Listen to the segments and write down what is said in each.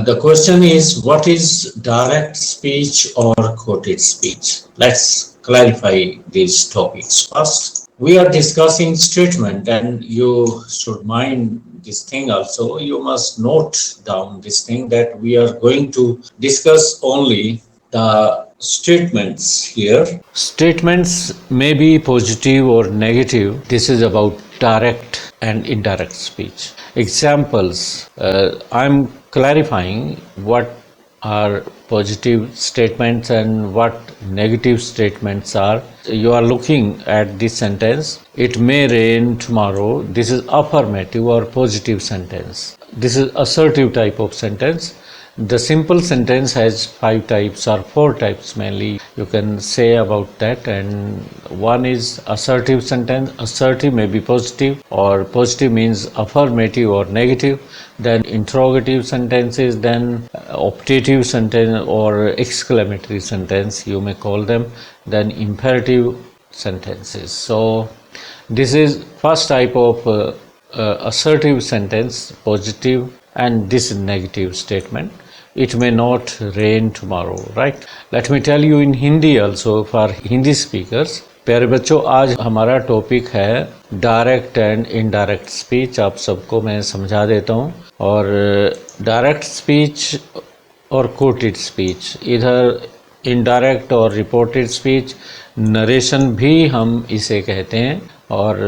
The question is, what is direct speech or quoted speech? Let's clarify these topics. First, we are discussing statement, and you should mind this thing also. You must note down this thing that we are going to discuss only the statements here. Statements may be positive or negative. This is about direct and indirect speech. Examples, I'm clarifying what are positive statements and what negative statements are. You are looking at this sentence, it may rain tomorrow. This is affirmative or positive sentence. This is assertive type of sentence. The simple sentence has 5 types or 4 types mainly you can say about that, and one is assertive sentence. Assertive may be positive, or positive means affirmative or negative. Then interrogative sentences, then optative sentence or exclamatory sentence you may call them, then imperative sentences. So this is first type of assertive sentence, positive, and this is negative statement. It may not rain tomorrow, right? Let me tell you in Hindi also for Hindi speakers. प्यारे बच्चों, आज हमारा topic है direct and indirect speech. आप सबको मैं समझा देता हूँ. और डायरेक्ट स्पीच और कोटेड स्पीच, इधर इनडायरेक्ट और रिपोर्टेड स्पीच, नरेशन भी हम इसे कहते हैं. और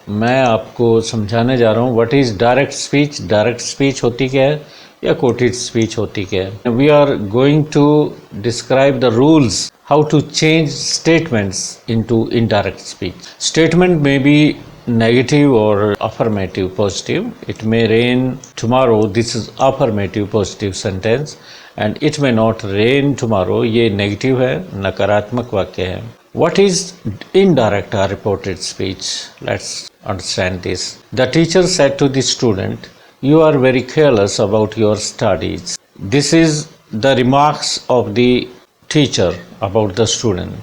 मैं आपको समझाने जा रहा हूँ what is direct speech. Direct speech होती क्या है या कोटेड स्पीच होती क्या है. We are going to describe the rules how to change statements into indirect speech. Statement may be negative or affirmative, positive. It may rain tomorrow. This is affirmative positive sentence. And it may not rain tomorrow. ये negative है, नकारात्मक वाक्य है. What is indirect or reported speech? Let's understand this. The teacher said to the student, "You are very careless about your studies." This is the remarks of the teacher about the student.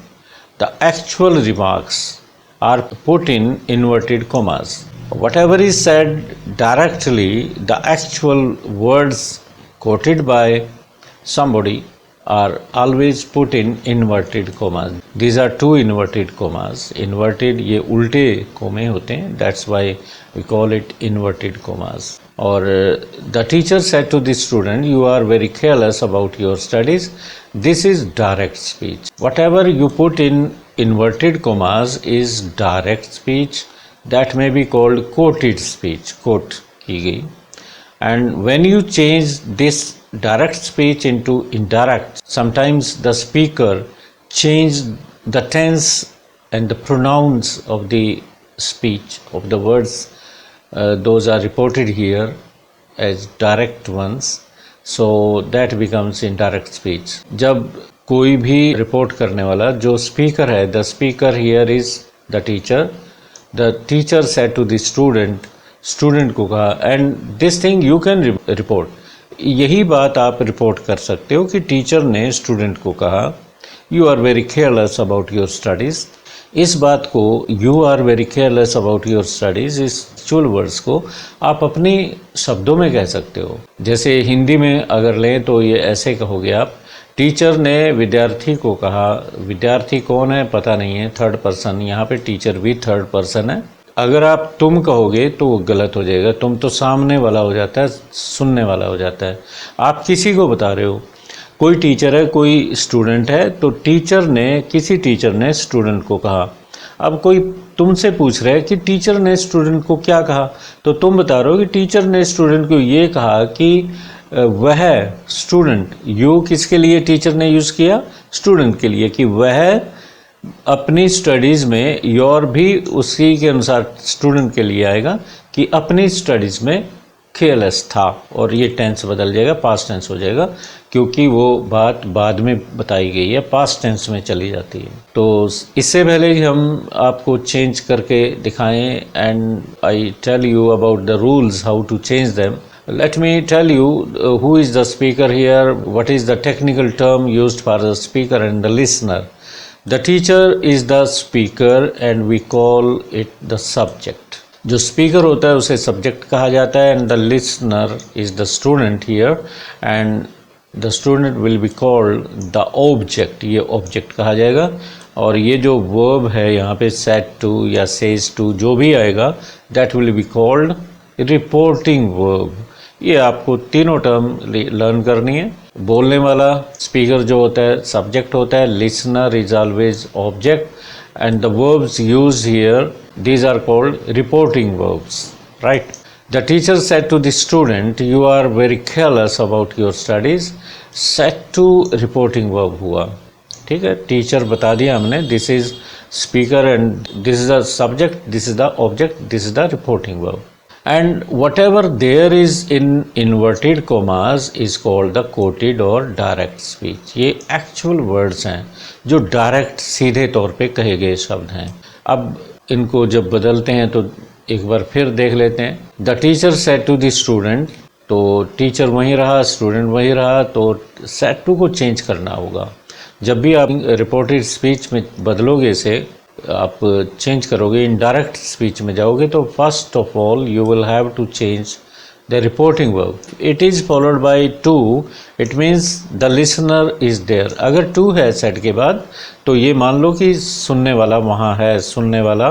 The actual remarks are put in inverted commas. Whatever is said directly, the actual words quoted by somebody are always put in inverted commas. These are 2 inverted commas. Inverted, ये उल्टे कोमे होते हैं. That's why we call it inverted commas. Or the teacher said to the student, "You are very careless about your studies." This is direct speech. Whatever you put in inverted commas is direct speech. That may be called quoted speech. Quote की गई. And when you change this direct speech into indirect, sometimes the speaker changes the tense and the pronouns of the speech, of the words. Those are reported here as direct ones, so that becomes indirect speech. जब कोई भी report करने वाला जो speaker है, the speaker here is the teacher. The teacher said to the student, student को कहा, and this thing you can report. यही बात आप रिपोर्ट कर सकते हो कि टीचर ने स्टूडेंट को कहा, "You are very careless about your studies." इस बात को "You are very careless about your studies", इस एक्चुअल वर्ड्स को आप अपनी शब्दों में कह सकते हो. जैसे हिंदी में अगर लें तो ये ऐसे कहोगे आप, टीचर ने विद्यार्थी को कहा. विद्यार्थी कौन है पता नहीं है, थर्ड पर्सन. यहाँ पे टीचर भी थर्ड पर्सन है. अगर आप तुम कहोगे तो वो गलत हो जाएगा. तुम तो सामने वाला हो जाता है, सुनने वाला हो जाता है. आप किसी को बता रहे हो, कोई टीचर है, कोई स्टूडेंट है, तो किसी टीचर ने स्टूडेंट को कहा. अब कोई तुमसे पूछ रहा है कि टीचर ने स्टूडेंट को क्या कहा, तो तुम बता रहे हो कि टीचर ने स्टूडेंट को ये कहा कि वह स्टूडेंट, यू किसके लिए टीचर ने यूज़ किया, स्टूडेंट के लिए, कि वह अपनी स्टडीज़ में, योर भी उसी के अनुसार स्टूडेंट के लिए आएगा कि अपनी स्टडीज़ में केयरलेस था. और ये टेंस बदल जाएगा, पास्ट टेंस हो जाएगा, क्योंकि वो बात बाद में बताई गई है, पास्ट टेंस में चली जाती है. तो इससे पहले हम आपको चेंज करके दिखाएं, and I tell you about the rules how to change them. Let me tell you who is the speaker here, what is the technical term used for the speaker and the listener. The teacher is the speaker and we call it the subject. जो speaker होता है उसे subject कहा जाता है and the listener is the student here and the student will be called the object, ये object कहा जाएगा। और ये जो वर्ब है यहाँ पे सेड टू या सेज टू जो भी आएगा that will be called reporting verb. ये आपको तीनों टर्म लर्न करनी है। बोलने वाला स्पीकर जो होता है सब्जेक्ट होता है, listener is always object and the verbs used here these are called reporting verbs, right? The teacher said to the student, you are very careless about your studies. Said to reporting verb हुआ, ठीक है। Teacher बता दिया हमने, this is speaker and this is the subject, this is the object, this is the reporting verb. And whatever there is in inverted commas is called the quoted or direct speech. ये actual words हैं जो direct सीधे तौर पे कहे गए शब्द हैं। अब इनको जब बदलते हैं तो एक बार फिर देख लेते हैं। The teacher said to the student, तो टीचर वहीं रहा, स्टूडेंट वहीं रहा, तो सेड टू को चेंज करना होगा। जब भी आप रिपोर्टेड स्पीच में बदलोगे इसे, आप चेंज करोगे, इनडायरेक्ट स्पीच में जाओगे, तो first of all you will have to change the reporting verb. It is followed by to, it means the listener is there. अगर to है said के बाद तो ये मान लो कि सुनने वाला वहाँ है, सुनने वाला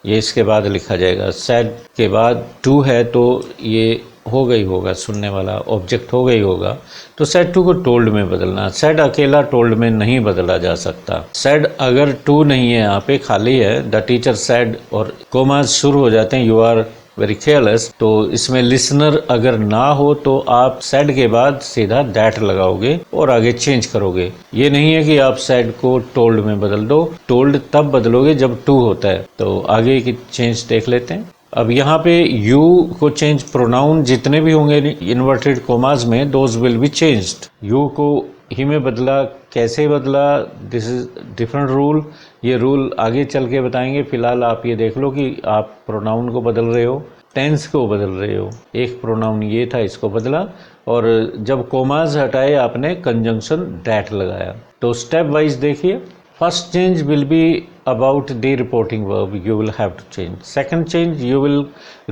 ये इसके बाद लिखा जाएगा। said के बाद to है तो ये हो गई होगा, सुनने वाला ऑब्जेक्ट हो गई होगा, तो said to को told में बदलना। said अकेला told में नहीं बदला जा सकता। said अगर to नहीं है यहाँ पे खाली है, the teacher said और कोमास शुरू हो जाते हैं, you are वेरी केयरलेस, तो इसमें लिसनर अगर ना हो तो आप सेड के बाद सीधा दैट लगाओगे और आगे चेंज करोगे। ये नहीं है कि आप सेड को टोल्ड में बदल दो, टोल्ड तब बदलोगे जब टू होता है। तो आगे की चेंज देख लेते हैं। अब यहाँ पे यू को चेंज, प्रोनाउन जितने भी होंगे इन्वर्टेड कोमास में those will be changed. You को ही में बदला, कैसे बदला, दिस इज डिफरेंट रूल। ये रूल आगे चल के बताएंगे। फिलहाल आप ये देख लो कि आप प्रोनाउन को बदल रहे हो, टेंस को बदल रहे हो। एक प्रोनाउन ये था, इसको बदला, और जब कोमास हटाए आपने कंजंक्शन दैट लगाया। तो स्टेप वाइज देखिए। First change will be about the reporting verb, you will have to change. Second change, you will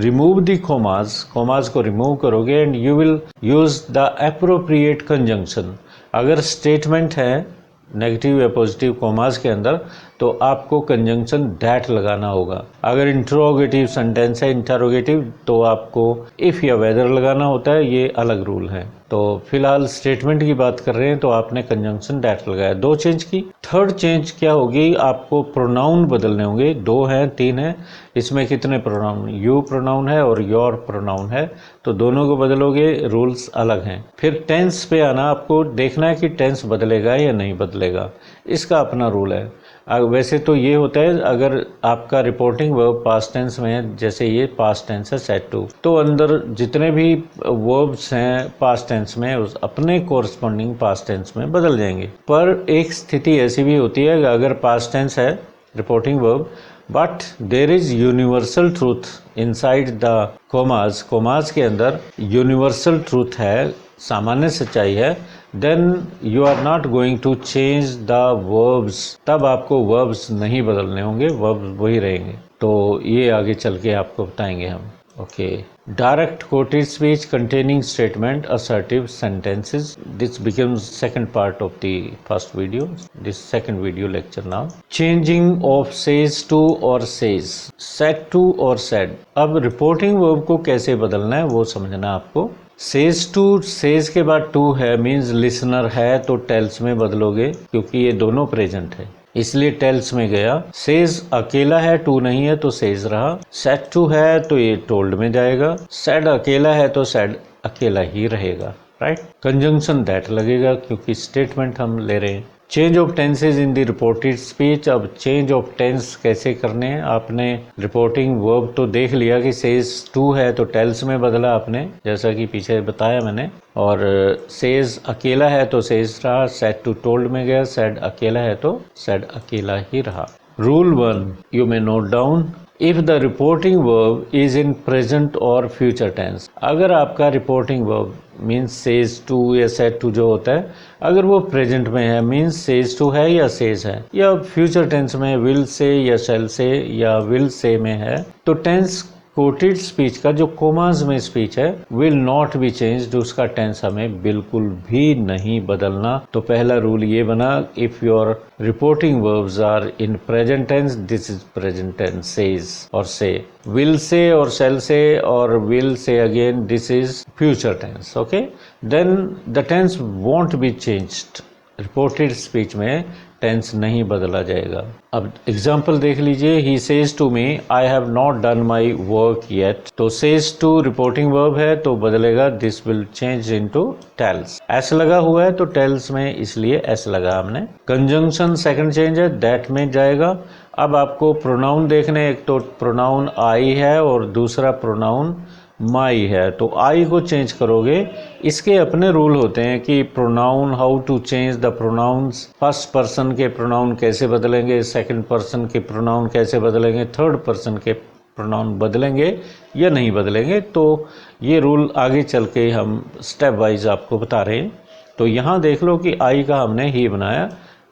remove the commas, commas को remove करोगे and you will use the appropriate conjunction. अगर statement है negative या positive commas के अंदर तो आपको conjunction that लगाना होगा। अगर इंट्रोगेटिव सेंटेंस है, इंटरोगेटिव, तो आपको इफ़ या वेदर लगाना होता है, ये अलग रूल है। तो फिलहाल स्टेटमेंट की बात कर रहे हैं तो आपने कंजंक्शन दैट लगाया। दो चेंज की। थर्ड चेंज क्या होगी, आपको प्रोनाउन बदलने होंगे। दो हैं, तीन हैं, इसमें कितने प्रोनाउन, यू प्रोनाउन है और योर प्रोनाउन है, तो दोनों को बदलोगे, रूल्स अलग हैं। फिर टेंस पे आना, आपको देखना है कि टेंस बदलेगा या नहीं बदलेगा, इसका अपना रूल है। वैसे तो ये होता है अगर आपका रिपोर्टिंग वर्ब पास्ट टेंस में है, जैसे ये पास्ट टेंस है सेड टू, तो अंदर जितने भी वर्ब्स हैं पास्ट टेंस में उस अपने कोरस्पॉन्डिंग पास्ट टेंस में बदल जाएंगे। पर एक स्थिति ऐसी भी होती है कि अगर पास्ट टेंस है reporting verb but there is universal truth inside the commas, commas के अंदर यूनिवर्सल ट्रूथ है, सामान्य सच्चाई है, then you are not going to change the verbs, तब आपको वर्ब्स नहीं बदलने होंगे, वर्ब्स वही रहेंगे। तो ये आगे चल के आपको बताएंगे हम। Okay, direct quoted speech containing statement assertive sentences. This becomes second part of the first video, this second video lecture now. Changing of says to or says, said to और said। अब reporting verb को कैसे बदलना है वो समझना आपको। says to, says के बाद to है, मीन्स लिसनर है तो टेल्स में बदलोगे क्योंकि ये दोनों प्रेजेंट है, इसलिए टेल्स में गया। सेज अकेला है, टू नहीं है तो सेज रहा। सेड टू है तो ये टोल्ड में जाएगा। सेड अकेला है तो सेड अकेला ही रहेगा, राइट। कंजंक्शन दैट लगेगा क्योंकि स्टेटमेंट हम ले रहे हैं। Change of tenses in the reported speech. अब चेंज ऑफ टेंस कैसे करने हैं, आपने रिपोर्टिंग वर्ब तो देख लिया कि सेज टू है तो टेल्स में बदला आपने, जैसा कि पीछे बताया मैंने। और सेज अकेला है तो सेज रहा, सेड टू टोल्ड में गया, सेड अकेला है तो सेड अकेला ही रहा। Rule 1 you may note down, if the reporting verb is in present और फ्यूचर टेंस। अगर आपका reporting verb means says to या सेड टू जो होता है, अगर वो प्रेजेंट में है मीन्स सेज टू है या सेज है, या फ्यूचर टेंस में विल से या शैल से या विल से में है, तो टेंस कोटेड स्पीच का जो कोमाज में स्पीच है विल नॉट बी चेंज्ड, उसका टेंस हमें बिल्कुल भी नहीं बदलना। तो पहला रूल ये बना, if your reporting verbs are in present tense, this is present tense, says और से, विल से और शैल से और will say again, this is future tense. Okay, then the tense won't be changed. Reported speech में tense नहीं बदला जाएगा। अब example देख लीजिए, he says to me I have not done my work yet. तो सेज टू रिपोर्टिंग वर्ब है तो बदलेगा this will change into tells. S लगा हुआ है तो टेल्स में इसलिए एस लगा हमने। कंजंक्शन सेकंड चेंज है, दैट में जाएगा। अब आपको प्रोनाउन देखने, एक तो प्रोनाउन आई है और दूसरा प्रोनाउन माई है। तो आई को चेंज करोगे, इसके अपने रूल होते हैं कि pronoun, how to change the pronouns, first person के प्रोनाउन कैसे बदलेंगे, सेकंड पर्सन के प्रोनाउन कैसे बदलेंगे, थर्ड पर्सन के प्रोनाउन बदलेंगे या नहीं बदलेंगे। तो ये रूल आगे चल के हम स्टेप वाइज आपको बता रहे हैं। तो यहाँ देख लो कि आई का हमने ही बनाया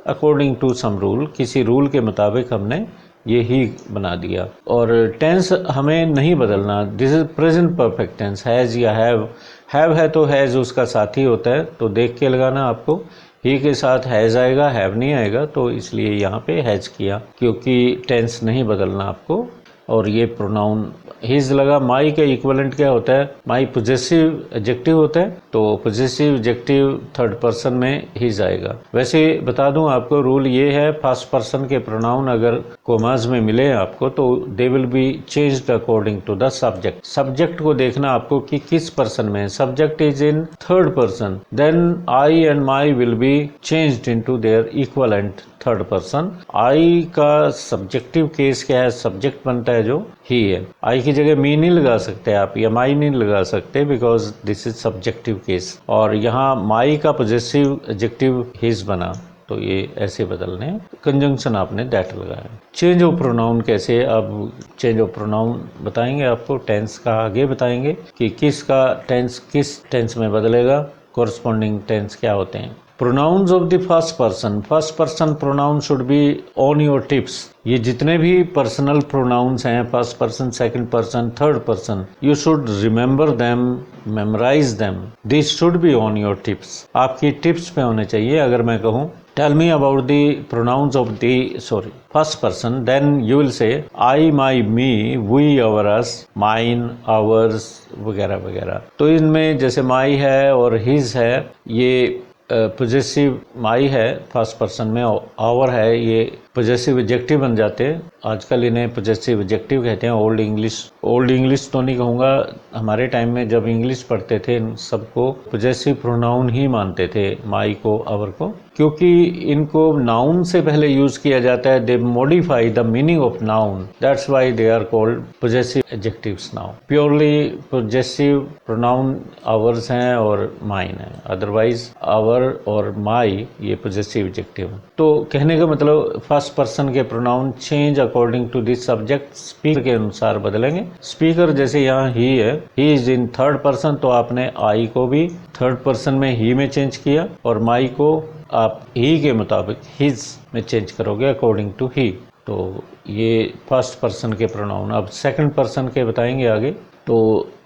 अकॉर्डिंग टू सम रूल, किसी रूल के मुताबिक हमने ये ही बना दिया। और टेंस हमें नहीं बदलना, this is present perfect tense, has या हैव है तो हैज़ उसका साथी होता है, तो देख के लगाना आपको। ही के साथ हैज़ आएगा, हैव नहीं आएगा, तो इसलिए यहाँ पे हैज़ किया, क्योंकि टेंस नहीं बदलना आपको। और ये प्रोनाउन हिज लगा। माई का इक्विवेलेंट क्या होता है, माई पॉजेसिव एडजेक्टिव होता है, तो पॉजेसिव एडजेक्टिव थर्ड पर्सन में हिज आएगा। वैसे बता दूं आपको, रूल ये है, फर्स्ट पर्सन के प्रोनाउन अगर कोमाज में मिले आपको तो they will be changed according to the subject. Subject को देखना आपको कि किस पर्सन में, subject is in third person, then I and my will be changed into their equivalent third person. I का सब्जेक्टिव केस क्या है, सब्जेक्ट बनता है जो ही है। आई की जगह मी नहीं लगा सकते आप, या माई नहीं लगा सकते, because this is subjective case. और यहाँ माई का पॉजेसिव एडजेक्टिव हिज बना, तो ये ऐसे बदलने। कंजंक्शन आपने दैट लगाया। चेंज ऑफ प्रोनाउन कैसे, अब चेंज ऑफ प्रोनाउन बताएंगे आपको, टेंस का आगे बताएंगे कि किसका टेंस किस टेंस में बदलेगा, कोरस्पॉन्डिंग टेंस क्या होते हैं। Pronouns of the first person pronoun should be on your tips. ये जितने भी पर्सनल प्रोनाउंस हैं, first person, second person, third person, you should remember them, memorise them, this should be on your tips. आपकी tips पे होने चाहिए। अगर मैं कहूँ tell me about the pronouns of the first person, then you will say I, my, me, we, our, us, mine, ours वगैरह वगैरह। तो इनमें जैसे माई है और हिज है, ये पॉजेसिव माई है फर्स्ट पर्सन में, आवर है ये पॉजेसिव एडजेक्टिव बन जाते हैं। आजकल इन्हें पॉजेसिव एडजेक्टिव कहते हैं। ओल्ड इंग्लिश तो नहीं कहूँगा, हमारे टाइम में जब इंग्लिश पढ़ते थे सबको पॉजेसिव प्रोनाउन ही मानते थे, माई को, आवर को, क्योंकि इनको नाउन से पहले यूज किया जाता है। They modify the meaning of noun, that's why they are called possessive adjectives now. Purely possessive pronoun ours हैं और माइन है, अदरवाइज आवर और माई ये पॉजेसिव एडजेक्टिव है। तो कहने का मतलब फर्स्ट पर्सन के pronoun change according to this subject, speaker के अनुसार बदलेंगे। स्पीकर जैसे यहाँ ही है, he is in third person, तो आपने आई को भी थर्ड पर्सन में ही में चेंज किया, और माई को आप ही के मुताबिक हिज में चेंज करोगे अकॉर्डिंग टू ही। तो ये फर्स्ट पर्सन के प्रोनाउन। अब सेकंड पर्सन के बताएंगे आगे। तो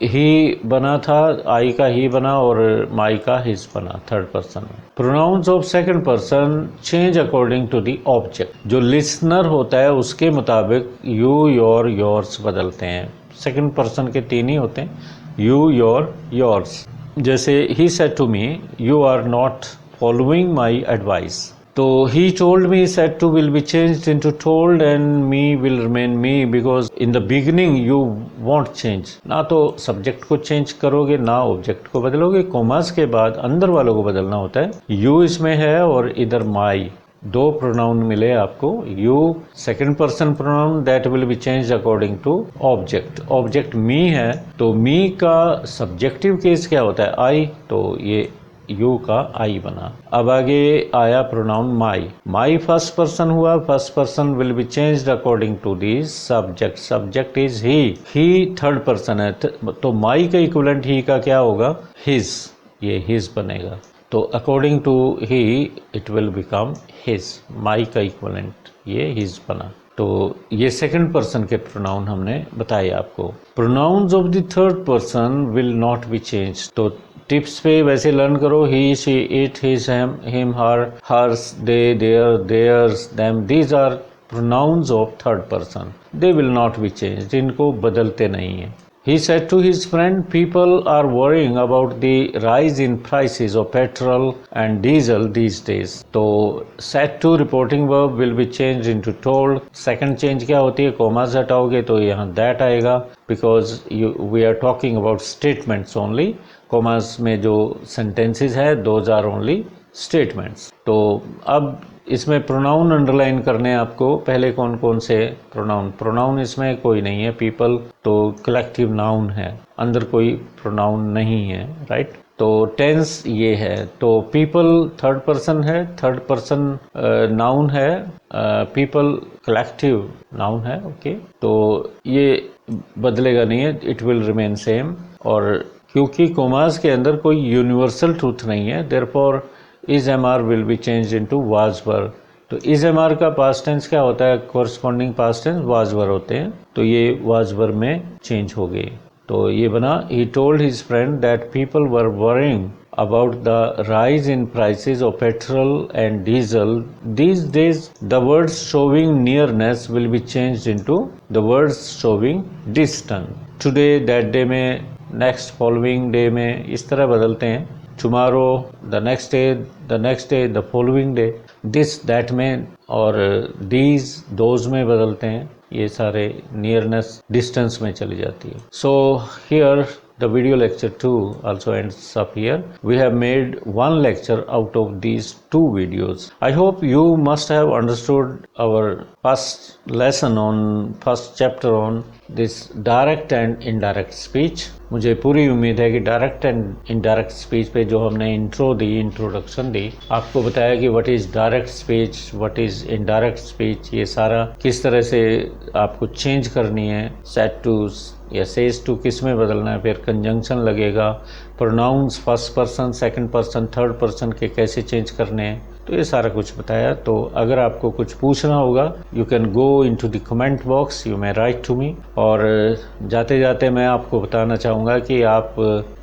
ही बना था, आई का ही बना और माई का हिज बना थर्ड पर्सन में। Pronouns of second person change according to the object. जो लिसनर होता है उसके मुताबिक यू, योर, योर्स बदलते हैं। सेकंड पर्सन के तीन ही होते हैं, यू, योर, योर्स। जैसे ही said to me you are not following my advice. तो he told me said to will be changed into told and me will remain me, because in the beginning you won't change। ना तो subject को change करोगे ना object को बदलोगे। Commas के बाद अंदर वालों को बदलना होता है। यू इसमें है और इधर माई, दो प्रोनाउन मिले आपको। You second person pronoun, that will be change according to object. Object me है तो मी का सब्जेक्टिव केस क्या होता है, आई, तो ये यू का आई बना। अब आगे आया pronoun my. My first person हुआ, first person will be changed according to the subject. Subject is he third person है, तो माई का इक्विवेलेंट ही का क्या होगा, हिज, ये हिज बनेगा। तो according to he it will become his, my का इक्विवेलेंट ये हिज बना। तो ये सेकंड पर्सन के प्रोनाउन हमने बताए आपको। Pronouns of the third person will not be change. तो टिप्स पे वैसे लर्न करो, he, she, it, his, him, her, hers, they, their, theirs, them, these are pronouns of third person, they will not be change, इनको बदलते नहीं है। He said to his friend, people are worrying about the rise in prices of petrol and diesel these days. तो said to reporting verb will be changed into told. Second change क्या होती है, commas हटाओगे तो यहाँ that आएगा, because we are talking about statements only. commas में जो sentences है those are only statements. तो अब इसमें प्रोनाउन अंडरलाइन करने आपको। पहले कौन कौन से प्रोनाउन इसमें कोई नहीं है, पीपल तो कलेक्टिव नाउन है, अंदर कोई प्रोनाउन नहीं है, राइट। तो टेंस ये है, तो पीपल थर्ड पर्सन है, थर्ड पर्सन नाउन है, पीपल कलेक्टिव नाउन है, ओके। तो ये बदलेगा नहीं है, इट विल रिमेन सेम। और क्योंकि कोमास के अंदर कोई यूनिवर्सल ट्रूथ नहीं है, therefore is am are will be change into was were. तो इज एम आर का पास्ट टेंस क्या होता है, corresponding past tense was were होते हैं, तो ये वाज वर में चेंज हो गई। तो ये बना, he told his friend that people were worrying about the rise in prices of petrol and diesel these days. The words showing nearness will be changed into the words showing distance. Today, that day में, next, following day में इस तरह बदलते हैं। tomorrow, the next day, the following day, this, that में, और these, those में बदलते हैं। ये सारे nearness, distance में चली जाती है। So here the video lecture 2 also ends up here. We have made one lecture out of these 2 videos. I hope you must have understood our first lesson on first chapter on this direct and indirect speech. मुझे पूरी उम्मीद है कि direct and indirect speech पे जो हमने introduction दी, आपको बताया कि what is direct speech, what is indirect speech, ये सारा किस तरह से आपको चेंज करनी है, सेड टू या सेज टू किस में बदलना है, फिर कंजंक्शन लगेगा, pronouns first person, second person, third person के कैसे चेंज करने हैं, तो ये सारा कुछ बताया। तो अगर आपको कुछ पूछना होगा, you can go into the comment box, you may write to me. और जाते जाते मैं आपको बताना चाहूँगा कि आप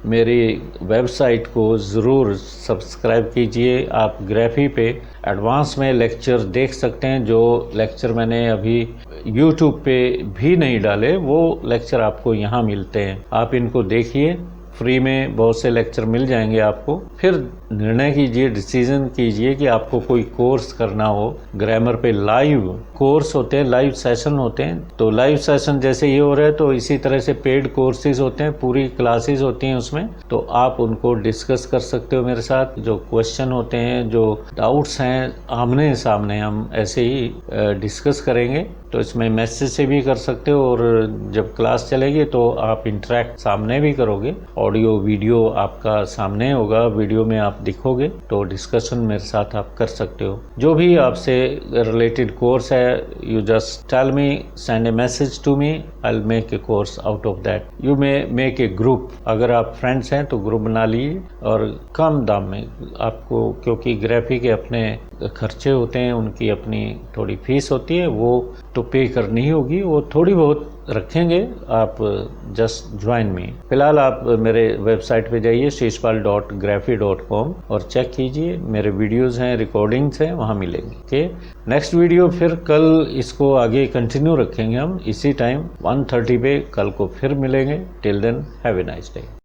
मेरी वेबसाइट को ज़रूर सब्सक्राइब कीजिए। आप ग्राफी पे एडवांस में लेक्चर देख सकते हैं, जो लेक्चर मैंने अभी यूट्यूब पे भी नहीं डाले, वो लेक्चर आपको यहाँ मिलते हैं। आप इनको देखिए, फ्री में बहुत से लेक्चर मिल जाएंगे आपको। फिर निर्णय कीजिए, डिसीजन कीजिए कि आपको कोई कोर्स करना हो। ग्रामर पे लाइव कोर्स होते हैं, लाइव सेशन होते हैं। तो लाइव सेशन जैसे ये हो रहा है, तो इसी तरह से पेड कोर्सेज होते हैं, पूरी क्लासेस होती हैं उसमें। तो आप उनको डिस्कस कर सकते हो मेरे साथ। जो क्वेश्चन होते हैं, जो डाउट्स हैं, आमने सामने हम ऐसे ही डिस्कस करेंगे। तो इसमें मैसेज से भी कर सकते हो, और जब क्लास चलेगी तो आप इंटरेक्ट सामने भी करोगे। ऑडियो वीडियो आपका सामने होगा, वीडियो में आप दिखोगे, तो डिस्कशन मेरे साथ आप कर सकते हो। जो भी आपसे रिलेटेड कोर्स है, you just tell me, send a message to me, I will make a course out of that. You may make a group, अगर आप फ्रेंड्स हैं तो ग्रुप बना लीजिए, और कम दाम में आपको, क्योंकि ग्राफी के अपने खर्चे होते हैं, उनकी अपनी थोड़ी फीस होती है, वो तो पे करनी ही होगी, वो थोड़ी बहुत रखेंगे। आप जस्ट ज्वाइन मी। फिलहाल आप मेरे वेबसाइट पे जाइए shishpal.graphy.com और चेक कीजिए, मेरे वीडियोस हैं, रिकॉर्डिंग्स हैं, वहाँ मिलेंगे। ओके, नेक्स्ट वीडियो फिर कल इसको आगे कंटिन्यू रखेंगे हम इसी टाइम 1:30 पे, कल को फिर मिलेंगे। Till then have a nice day.